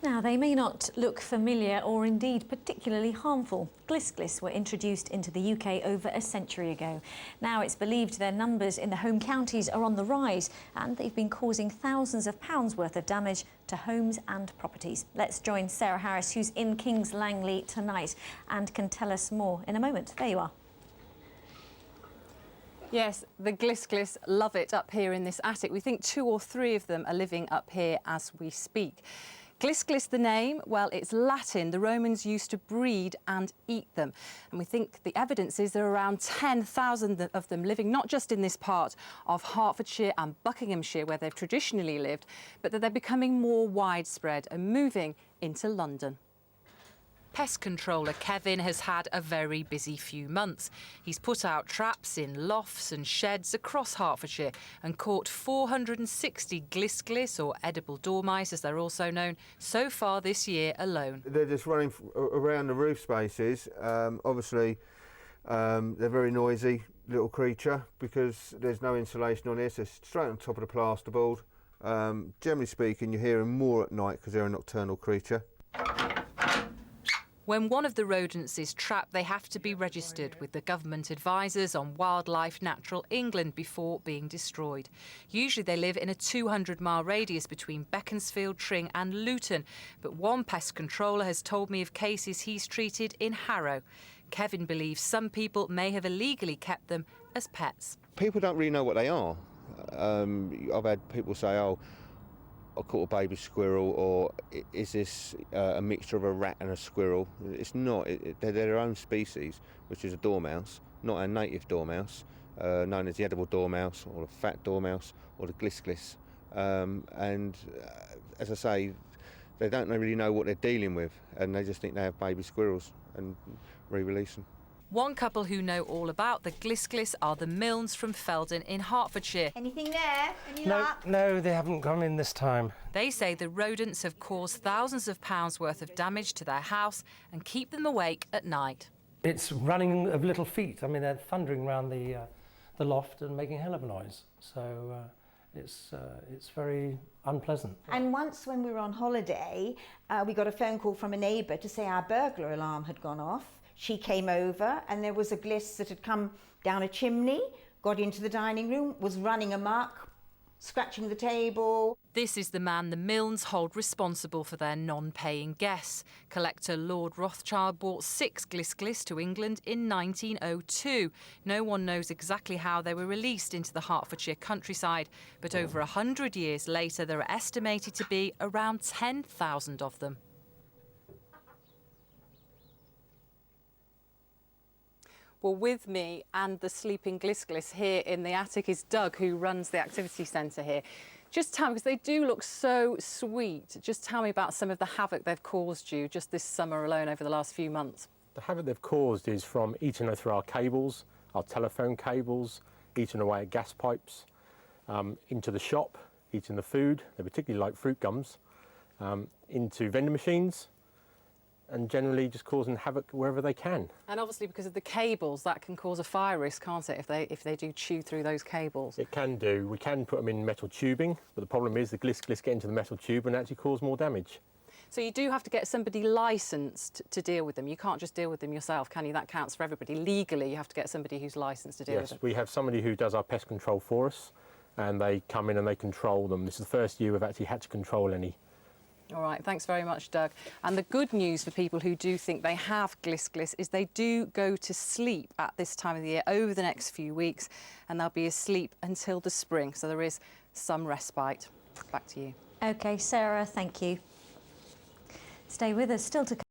Now, they may not look familiar or indeed particularly harmful. Glis Glis were introduced into the UK over a century ago. Now it's believed their numbers in the home counties are on the rise, and they've been causing thousands of pounds worth of damage to homes and properties. Let's join Sarah Harris, who's in Kings Langley tonight and can tell us more in a moment. There you are. Yes, the Glis Glis love it up here in this attic. We think 2 or 3 of them are living up here as we speak. Glis Glis, the name, well, it's Latin. The Romans used to breed and eat them. And we think the evidence is there are around 10,000 of them living not just in this part of Hertfordshire and Buckinghamshire, where they've traditionally lived, but that they're becoming more widespread and moving into London. Pest controller Kevin has had a very busy few months. He's put out traps in lofts and sheds across Hertfordshire and caught 460 Glis Glis, or edible dormice as they're also known, so far this year alone. They're just running around the roof spaces. Obviously, they're very noisy little creature because there's no insulation on this. They're straight on top of the plasterboard. Generally speaking, you hear them more at night because they're a nocturnal creature. When one of the rodents is trapped, they have to be registered with the government advisors on Wildlife Natural England before being destroyed. Usually they live in a 200-mile radius between Beaconsfield, Tring and Luton. But one pest controller has told me of cases he's treated in Harrow. Kevin believes some people may have illegally kept them as pets. People don't really know what they are. I've had people say, oh, I caught a baby squirrel, or is this a mixture of a rat and a squirrel? It's not. They're their own species, which is a dormouse, not a native dormouse, known as the edible dormouse or the fat dormouse or the Glis Glis. As I say, they don't really know what they're dealing with, and they just think they have baby squirrels and re-release them. One couple who know all about the Glis Glis are the Milnes from Feldon in Hertfordshire. Anything there? Any luck? No, they haven't come in this time. They say the rodents have caused thousands of pounds worth of damage to their house and keep them awake at night. It's running of little feet. I mean, they're thundering around the loft and making a hell of a noise. So it's very unpleasant. And once when we were on holiday, we got a phone call from a neighbour to say our burglar alarm had gone off. She came over and there was a Glis that had come down a chimney, got into the dining room, was running amok, scratching the table. This is the man the Milnes hold responsible for their non-paying guests. Collector Lord Rothschild brought 6 Glis Glis to England in 1902. No one knows exactly how they were released into the Hertfordshire countryside, but over 100 years later there are estimated to be around 10,000 of them. Well, with me and the sleeping Glis Glis here in the attic is Doug, who runs the activity centre here. Just tell me, because they do look so sweet, just tell me about some of the havoc they've caused you just this summer alone over the last few months. The havoc they've caused is from eating through our cables, our telephone cables, eating away at gas pipes, into the shop, eating the food, they particularly like fruit gums, into vending machines, and generally just causing havoc wherever they can. And obviously because of the cables, that can cause a fire risk, can't it, if they do chew through those cables? It can do. We can put them in metal tubing, but the problem is the Glis Glis get into the metal tube and actually cause more damage. So you do have to get somebody licensed to deal with them. You can't just deal with them yourself, can you? That counts for everybody. Legally, you have to get somebody who's licensed to deal with them. Yes, we have somebody who does our pest control for us, and they come in and they control them. This is the first year we've actually had to control any. All right, thanks very much, Doug. And the good news for people who do think they have Glis Glis is they do go to sleep at this time of the year over the next few weeks, and they'll be asleep until the spring, so there is some respite. Back to you. OK, Sarah, thank you. Stay with us, still to come.